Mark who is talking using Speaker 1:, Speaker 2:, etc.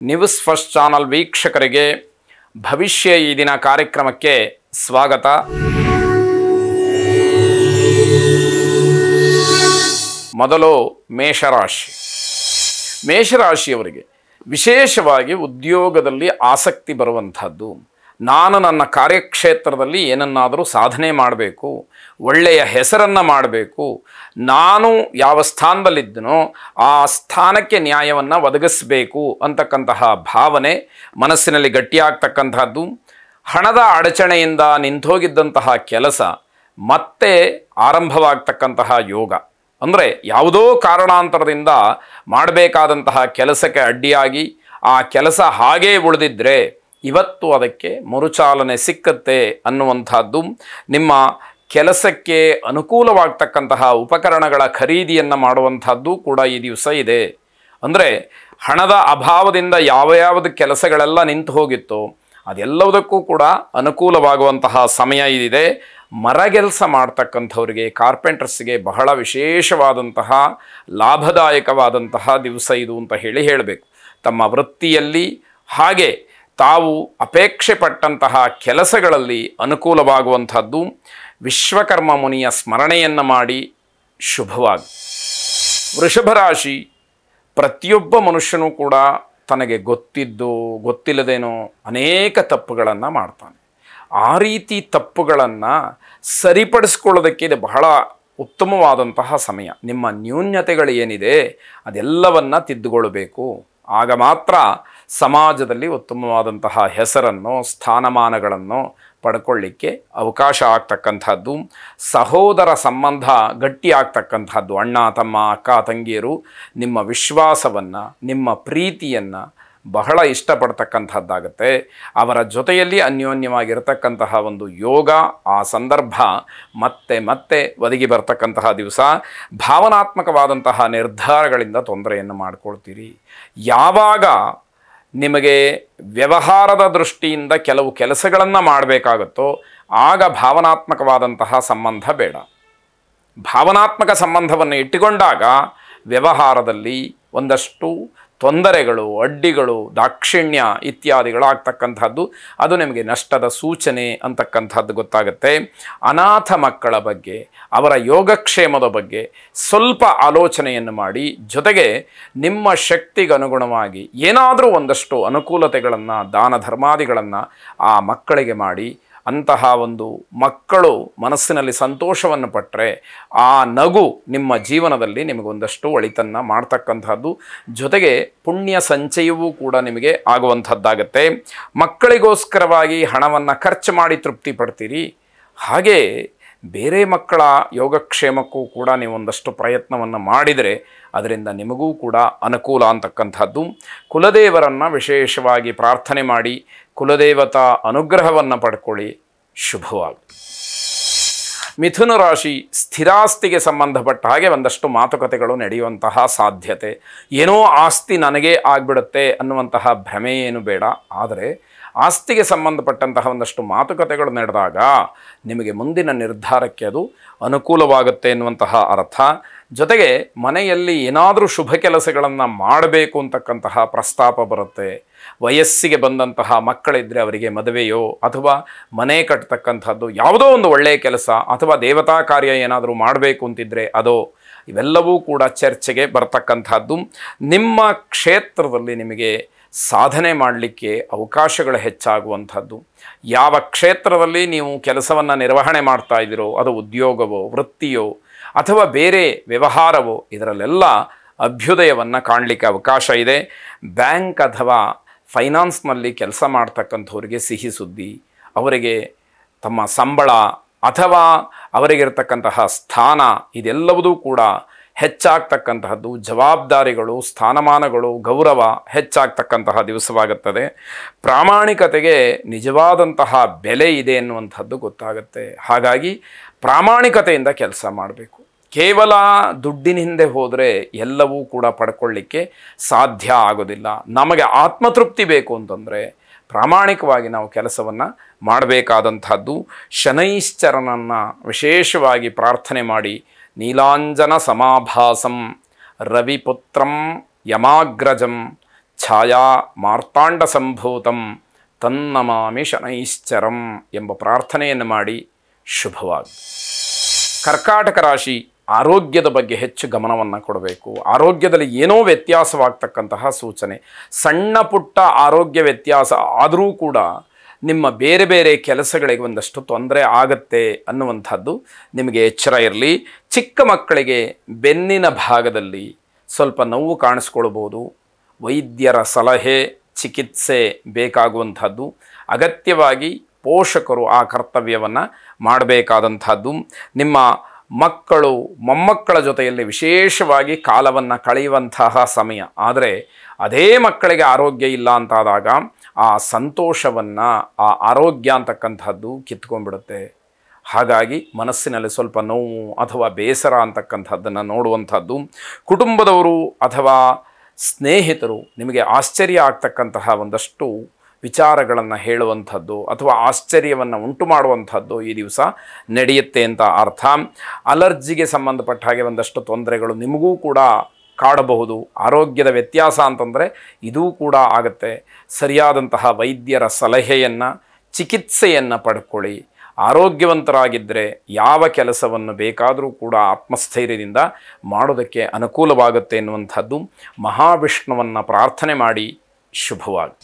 Speaker 1: News first channel ವೀಕ್ಷಕರಿಗೆ ಭವಿಷ್ಯ ಈ ದಿನ ಕಾರ್ಯಕ್ರಮಕ್ಕೆ ಸ್ವಾಗತ. ಮೊದಲು ಮೇಷರಾಶಿಯವರಿಗೆ ವಿಶೇಷವಾಗಿ ಉದ್ಯೋಗದಲ್ಲಿ ಆಸಕ್ತಿ ಬರುವಂಥದ್ದು. ನಾನು ನನ್ನ ಕಾರ್ಯಕ್ಷೇತ್ರದಲ್ಲಿ ಏನನ್ನಾದರೂ ಸಾಧನೆ ಮಾಡಬೇಕು, ಒಳ್ಳೆಯ ಹೆಸರನ್ನು ಮಾಡಬೇಕು, ನಾನು ಯಾವ ಸ್ಥಾನದಲ್ಲಿದ್ದನೋ ಆ ಸ್ಥಾನಕ್ಕೆ ನ್ಯಾಯವನ್ನು ಒದಗಿಸಬೇಕು ಅಂತಕ್ಕಂತಹ ಭಾವನೆ ಮನಸ್ಸಿನಲ್ಲಿ ಗಟ್ಟಿಯಾಗ್ತಕ್ಕಂಥದ್ದು. ಹಣದ ಅಡಚಣೆಯಿಂದ ನಿಂತೋಗಿದ್ದಂತಹ ಕೆಲಸ ಮತ್ತೆ ಆರಂಭವಾಗ್ತಕ್ಕಂತಹ ಯೋಗ. ಅಂದರೆ ಯಾವುದೋ ಕಾರಣಾಂತರದಿಂದ ಮಾಡಬೇಕಾದಂತಹ ಕೆಲಸಕ್ಕೆ ಅಡ್ಡಿಯಾಗಿ ಆ ಕೆಲಸ ಹಾಗೇ ಉಳಿದಿದ್ದರೆ ಇವತ್ತು ಅದಕ್ಕೆ ಮರುಚಾಲನೆ ಸಿಕ್ಕತ್ತೆ ಅನ್ನುವಂಥದ್ದು. ನಿಮ್ಮ ಕೆಲಸಕ್ಕೆ ಅನುಕೂಲವಾಗ್ತಕ್ಕಂತಹ ಉಪಕರಣಗಳ ಖರೀದಿಯನ್ನು ಮಾಡುವಂಥದ್ದು ಕೂಡ ಈ ದಿವಸ ಇದೆ. ಅಂದರೆ ಹಣದ ಅಭಾವದಿಂದ ಯಾವ್ಯಾವುದು ಕೆಲಸಗಳೆಲ್ಲ ನಿಂತು ಹೋಗಿತ್ತೋ ಅದೆಲ್ಲದಕ್ಕೂ ಕೂಡ ಅನುಕೂಲವಾಗುವಂತಹ ಸಮಯ ಇದಿದೆ. ಮರಗೆಲಸ ಮಾಡ್ತಕ್ಕಂಥವ್ರಿಗೆ, ಕಾರ್ಪೆಂಟರ್ಸ್ಗೆ ಬಹಳ ವಿಶೇಷವಾದಂತಹ ಲಾಭದಾಯಕವಾದಂತಹ ದಿವಸ ಇದು ಅಂತ ಹೇಳಬೇಕು. ತಮ್ಮ ವೃತ್ತಿಯಲ್ಲಿ ಹಾಗೆ ತಾವು ಅಪೇಕ್ಷೆ ಪಟ್ಟಂತಹ ಕೆಲಸಗಳಲ್ಲಿ ಅನುಕೂಲವಾಗುವಂಥದ್ದು. ವಿಶ್ವಕರ್ಮ ಮುನಿಯ ಸ್ಮರಣೆಯನ್ನು ಮಾಡಿ ಶುಭವಾಗಿ. ವೃಷಭ ರಾಶಿ, ಪ್ರತಿಯೊಬ್ಬ ಮನುಷ್ಯನೂ ಕೂಡ ತನಗೆ ಗೊತ್ತಿದ್ದು ಗೊತ್ತಿಲ್ಲದೇನೋ ಅನೇಕ ತಪ್ಪುಗಳನ್ನು ಮಾಡ್ತಾನೆ. ಆ ರೀತಿ ತಪ್ಪುಗಳನ್ನು ಸರಿಪಡಿಸ್ಕೊಳ್ಳೋದಕ್ಕೆ ಇದು ಬಹಳ ಉತ್ತಮವಾದಂತಹ ಸಮಯ. ನಿಮ್ಮ ನ್ಯೂನ್ಯತೆಗಳು ಏನಿದೆ ಅದೆಲ್ಲವನ್ನು ತಿದ್ದುಕೊಳ್ಬೇಕು. ಆಗ ಮಾತ್ರ ಸಮಾಜದಲ್ಲಿ ಉತ್ತಮವಾದಂತಹ ಹೆಸರನ್ನು, ಸ್ಥಾನಮಾನಗಳನ್ನು ಪಡ್ಕೊಳ್ಳಿಕ್ಕೆ ಅವಕಾಶ ಆಗ್ತಕ್ಕಂಥದ್ದು. ಸಹೋದರ ಸಂಬಂಧ ಗಟ್ಟಿ ಆಗ್ತಕ್ಕಂಥದ್ದು. ಅಣ್ಣ ತಮ್ಮ, ಅಕ್ಕ ತಂಗಿಯರು ನಿಮ್ಮ ವಿಶ್ವಾಸವನ್ನು, ನಿಮ್ಮ ಪ್ರೀತಿಯನ್ನು ಬಹಳ ಇಷ್ಟಪಡ್ತಕ್ಕಂಥದ್ದಾಗತ್ತೆ. ಅವರ ಜೊತೆಯಲ್ಲಿ ಅನ್ಯೋನ್ಯವಾಗಿರತಕ್ಕಂತಹ ಒಂದು ಯೋಗ, ಆ ಸಂದರ್ಭ ಮತ್ತೆ ಮತ್ತೆ ಒದಗಿ ಬರ್ತಕ್ಕಂತಹ ದಿವಸ. ಭಾವನಾತ್ಮಕವಾದಂತಹ ನಿರ್ಧಾರಗಳಿಂದ ತೊಂದರೆಯನ್ನು ಮಾಡಿಕೊಳ್ತೀರಿ. ಯಾವಾಗ ನಿಮಗೆ ವ್ಯವಹಾರದ ದೃಷ್ಟಿಯಿಂದ ಕೆಲವು ಕೆಲಸಗಳನ್ನು ಮಾಡಬೇಕಾಗುತ್ತೋ ಆಗ ಭಾವನಾತ್ಮಕವಾದಂತಹ ಸಂಬಂಧ ಬೇಡ. ಭಾವನಾತ್ಮಕ ಸಂಬಂಧವನ್ನು ಇಟ್ಟುಕೊಂಡಾಗ ವ್ಯವಹಾರದಲ್ಲಿ ಒಂದಷ್ಟು ತೊಂದರೆಗಳು, ಅಡ್ಡಿಗಳು, ದಾಕ್ಷಿಣ್ಯ ಇತ್ಯಾದಿಗಳು ಆಗ್ತಕ್ಕಂಥದ್ದು. ಅದು ನಿಮಗೆ ನಷ್ಟದ ಸೂಚನೆ ಅಂತಕ್ಕಂಥದ್ದು ಗೊತ್ತಾಗುತ್ತೆ. ಅನಾಥ ಮಕ್ಕಳ ಬಗ್ಗೆ, ಅವರ ಯೋಗಕ್ಷೇಮದ ಬಗ್ಗೆ ಸ್ವಲ್ಪ ಆಲೋಚನೆಯನ್ನು ಮಾಡಿ, ಜೊತೆಗೆ ನಿಮ್ಮ ಶಕ್ತಿಗನುಗುಣವಾಗಿ ಏನಾದರೂ ಒಂದಷ್ಟು ಅನುಕೂಲತೆಗಳನ್ನು, ದಾನ ಧರ್ಮಾದಿಗಳನ್ನು ಆ ಮಕ್ಕಳಿಗೆ ಮಾಡಿ, ಅಂತಹ ಒಂದು ಮಕ್ಕಳು ಮನಸ್ಸಿನಲ್ಲಿ ಸಂತೋಷವನ್ನು ಪಟ್ಟರೆ ಆ ನಗು ನಿಮ್ಮ ಜೀವನದಲ್ಲಿ ನಿಮಗೊಂದಷ್ಟು ಒಳಿತನ್ನು ಮಾಡ್ತಕ್ಕಂಥದ್ದು. ಜೊತೆಗೆ ಪುಣ್ಯ ಸಂಚಯವೂ ಕೂಡ ನಿಮಗೆ ಆಗುವಂಥದ್ದಾಗತ್ತೆ. ಮಕ್ಕಳಿಗೋಸ್ಕರವಾಗಿ ಹಣವನ್ನು ಖರ್ಚು ಮಾಡಿ ತೃಪ್ತಿ ಪಡ್ತೀರಿ. ಹಾಗೆ ಬೇರೆ ಮಕ್ಕಳ ಯೋಗಕ್ಷೇಮಕ್ಕೂ ಕೂಡ ನೀವೊಂದಷ್ಟು ಪ್ರಯತ್ನವನ್ನು ಮಾಡಿದರೆ ಅದರಿಂದ ನಿಮಗೂ ಕೂಡ ಅನುಕೂಲ ಅಂತಕ್ಕಂಥದ್ದು. ಕುಲದೇವರನ್ನು ವಿಶೇಷವಾಗಿ ಪ್ರಾರ್ಥನೆ ಮಾಡಿ ಕುಲದೇವತಾ ಅನುಗ್ರಹವನ್ನು ಪಡ್ಕೊಳ್ಳಿ. ಶುಭವಾಗಿ. ಮಿಥುನ ರಾಶಿ, ಸ್ಥಿರಾಸ್ತಿಗೆ ಸಂಬಂಧಪಟ್ಟ ಹಾಗೆ ಒಂದಷ್ಟು ಮಾತುಕತೆಗಳು ನಡೆಯುವಂತಹ ಸಾಧ್ಯತೆ. ಏನೋ ಆಸ್ತಿ ನನಗೆ ಆಗಿಬಿಡುತ್ತೆ ಅನ್ನುವಂತಹ ಭ್ರಮೆ ಏನು ಬೇಡ. ಆದರೆ ಆಸ್ತಿಗೆ ಸಂಬಂಧಪಟ್ಟಂತಹ ಒಂದಷ್ಟು ಮಾತುಕತೆಗಳು ನಡೆದಾಗ ನಿಮಗೆ ಮುಂದಿನ ನಿರ್ಧಾರಕ್ಕೆ ಅದು ಅನುಕೂಲವಾಗುತ್ತೆ ಎನ್ನುವಂತಹ ಅರ್ಥ. ಜೊತೆಗೆ ಮನೆಯಲ್ಲಿ ಏನಾದರೂ ಶುಭ ಕೆಲಸಗಳನ್ನು ಮಾಡಬೇಕು ಅಂತಕ್ಕಂತಹ ಪ್ರಸ್ತಾಪ ಬರುತ್ತೆ. ವಯಸ್ಸಿಗೆ ಬಂದಂತಹ ಮಕ್ಕಳಿದ್ದರೆ ಅವರಿಗೆ ಮದುವೆಯೋ ಅಥವಾ ಮನೆ ಕಟ್ಟತಕ್ಕಂಥದ್ದು, ಯಾವುದೋ ಒಂದು ಒಳ್ಳೆಯ ಕೆಲಸ ಅಥವಾ ದೇವತಾ ಕಾರ್ಯ ಏನಾದರೂ ಮಾಡಬೇಕು ಅಂತಿದ್ದರೆ ಅದೋ, ಇವೆಲ್ಲವೂ ಕೂಡ ಚರ್ಚೆಗೆ ಬರ್ತಕ್ಕಂಥದ್ದು. ನಿಮ್ಮ ಕ್ಷೇತ್ರದಲ್ಲಿ ನಿಮಗೆ ಸಾಧನೆ ಮಾಡಲಿಕ್ಕೆ ಅವಕಾಶಗಳು ಹೆಚ್ಚಾಗುವಂಥದ್ದು. ಯಾವ ಕ್ಷೇತ್ರದಲ್ಲಿ ನೀವು ಕೆಲಸವನ್ನು ನಿರ್ವಹಣೆ ಮಾಡ್ತಾ ಇದ್ದೀರೋ, ಅದು ಉದ್ಯೋಗವೋ, ವೃತ್ತಿಯೋ ಅಥವಾ ಬೇರೆ ವ್ಯವಹಾರವೋ, ಇದರಲ್ಲೆಲ್ಲ ಅಭ್ಯುದಯವನ್ನು ಕಾಣಲಿಕ್ಕೆ ಅವಕಾಶ ಇದೆ. ಬ್ಯಾಂಕ್ ಅಥವಾ ಫೈನಾನ್ಸ್ನಲ್ಲಿ ಕೆಲಸ ಮಾಡ್ತಕ್ಕಂಥವ್ರಿಗೆ ಸಿಹಿ ಸುದ್ದಿ. ಅವರಿಗೆ ತಮ್ಮ ಸಂಬಳ ಅಥವಾ ಅವರಿಗಿರ್ತಕ್ಕಂತಹ ಸ್ಥಾನ ಇದೆಲ್ಲವೂ ಕೂಡ ಹೆಚ್ಚಾಗ್ತಕ್ಕಂತಹದ್ದು. ಜವಾಬ್ದಾರಿಗಳು, ಸ್ಥಾನಮಾನಗಳು, ಗೌರವ ಹೆಚ್ಚಾಗ್ತಕ್ಕಂತಹ ದಿವಸವಾಗುತ್ತದೆ. ಪ್ರಾಮಾಣಿಕತೆಗೆ ನಿಜವಾದಂತಹ ಬೆಲೆ ಇದೆ ಎನ್ನುವಂಥದ್ದು ಗೊತ್ತಾಗುತ್ತೆ. ಹಾಗಾಗಿ ಪ್ರಾಮಾಣಿಕತೆಯಿಂದ ಕೆಲಸ ಮಾಡಬೇಕು. ಕೇವಲ ದುಡ್ಡಿನ ಹಿಂದೆ ಹೋದರೆ ಎಲ್ಲವೂ ಕೂಡ ಪಡ್ಕೊಳ್ಳಿಕ್ಕೆ ಸಾಧ್ಯ ಆಗೋದಿಲ್ಲ. ನಮಗೆ ಆತ್ಮತೃಪ್ತಿ ಬೇಕು ಅಂತಂದರೆ ಪ್ರಾಮಾಣಿಕವಾಗಿ ನಾವು ಕೆಲಸವನ್ನು ಮಾಡಬೇಕಾದಂಥದ್ದು. ಶನೈಶ್ಚರನನ್ನು ವಿಶೇಷವಾಗಿ ಪ್ರಾರ್ಥನೆ ಮಾಡಿ ನೀಲಾಂಜನ ಸಮಾಭಾಸಂ ರವಿಪುತ್ರಂ ಯಮಾಗ್ರಜಂ ಛಾಯಾ ಮಾರ್ತಾಂಡ ಸಂಭೂತಂ ತನ್ನಮಾಮಿ ಶನೈಶ್ಚರಂ ಎಂಬ ಪ್ರಾರ್ಥನೆಯನ್ನು ಮಾಡಿ ಶುಭವಾಗಿ. ಕರ್ಕಾಟಕ ರಾಶಿ ಆರೋಗ್ಯದ ಬಗ್ಗೆ ಹೆಚ್ಚು ಗಮನವನ್ನು ಕೊಡಬೇಕು. ಆರೋಗ್ಯದಲ್ಲಿ ಏನೋ ವ್ಯತ್ಯಾಸವಾಗ್ತಕ್ಕಂತಹ ಸೂಚನೆ, ಸಣ್ಣ ಪುಟ್ಟ ಆರೋಗ್ಯ ವ್ಯತ್ಯಾಸ ಆದರೂ ಕೂಡ ನಿಮ್ಮ ಬೇರೆ ಬೇರೆ ಕೆಲಸಗಳಿಗೆ ಒಂದಷ್ಟು ತೊಂದರೆ ಆಗತ್ತೆ ಅನ್ನುವಂಥದ್ದು ನಿಮಗೆ ಎಚ್ಚರ ಇರಲಿ. ಚಿಕ್ಕ ಮಕ್ಕಳಿಗೆ ಬೆನ್ನಿನ ಭಾಗದಲ್ಲಿ ಸ್ವಲ್ಪ ನೋವು ಕಾಣಿಸ್ಕೊಳ್ಬೋದು. ವೈದ್ಯರ ಸಲಹೆ ಚಿಕಿತ್ಸೆ ಬೇಕಾಗುವಂಥದ್ದು. ಅಗತ್ಯವಾಗಿ ಪೋಷಕರು ಆ ಕರ್ತವ್ಯವನ್ನು ಮಾಡಬೇಕಾದಂಥದ್ದು. ನಿಮ್ಮ ಮಕ್ಕಳು ಮೊಮ್ಮಕ್ಕಳ ಜೊತೆಯಲ್ಲಿ ವಿಶೇಷವಾಗಿ ಕಾಲವನ್ನು ಕಳೆಯುವಂತಹ ಸಮಯ. ಆದರೆ ಅದೇ ಮಕ್ಕಳಿಗೆ ಆರೋಗ್ಯ ಇಲ್ಲ ಅಂತಾದಾಗ ಆ ಸಂತೋಷವನ್ನು, ಆ ಆರೋಗ್ಯ ಅಂತಕ್ಕಂಥದ್ದು ಕಿತ್ಕೊಂಡ್ಬಿಡುತ್ತೆ. ಹಾಗಾಗಿ ಮನಸ್ಸಿನಲ್ಲಿ ಸ್ವಲ್ಪ ನೋವು ಅಥವಾ ಬೇಸರ ಅಂತಕ್ಕಂಥದ್ದನ್ನು ನೋಡುವಂಥದ್ದು. ಕುಟುಂಬದವರು ಅಥವಾ ಸ್ನೇಹಿತರು ನಿಮಗೆ ಆಶ್ಚರ್ಯ ಆಗ್ತಕ್ಕಂತಹ ಒಂದಷ್ಟು ವಿಚಾರಗಳನ್ನು ಹೇಳುವಂಥದ್ದು ಅಥವಾ ಆಶ್ಚರ್ಯವನ್ನು ಉಂಟು ಮಾಡುವಂಥದ್ದು ಈ ದಿವಸ ನಡೆಯುತ್ತೆ ಅಂತ ಅರ್ಥ. ಅಲರ್ಜಿಗೆ ಸಂಬಂಧಪಟ್ಟ ಹಾಗೆ ಒಂದಷ್ಟು ತೊಂದರೆಗಳು ನಿಮಗೂ ಕೂಡ ಕಾಡಬಹುದು. ಆರೋಗ್ಯದ ವ್ಯತ್ಯಾಸ ಅಂತಂದರೆ ಇದೂ ಕೂಡ ಆಗುತ್ತೆ. ಸರಿಯಾದಂತಹ ವೈದ್ಯರ ಸಲಹೆಯನ್ನು, ಚಿಕಿತ್ಸೆಯನ್ನು ಪಡ್ಕೊಳ್ಳಿ. ಆರೋಗ್ಯವಂತರಾಗಿದ್ದರೆ ಯಾವ ಕೆಲಸವನ್ನು ಬೇಕಾದರೂ ಕೂಡ ಆತ್ಮಸ್ಥೈರ್ಯದಿಂದ ಮಾಡೋದಕ್ಕೆ ಅನುಕೂಲವಾಗುತ್ತೆ ಎನ್ನುವಂಥದ್ದು. ಮಹಾವಿಷ್ಣುವನ್ನು ಪ್ರಾರ್ಥನೆ ಮಾಡಿ ಶುಭವಾಗಿ.